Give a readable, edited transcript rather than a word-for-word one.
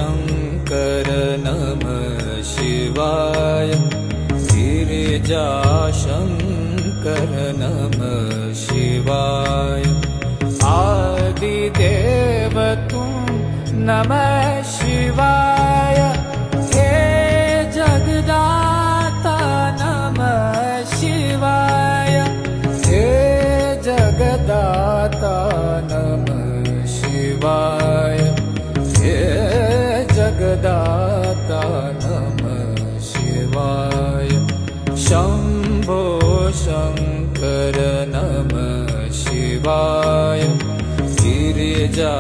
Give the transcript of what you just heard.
शङ्कर नमः शिवाय गिरिजाशङ्कर नमः शिवाय आदिदेव तुम नमः शिवाय हे जगदाता नमः शिवाय हे जगदाता नमः शिवाय हे जगदाता नमः शिवाय शम्भो शङ्कर नमः शिवाय गिरिजा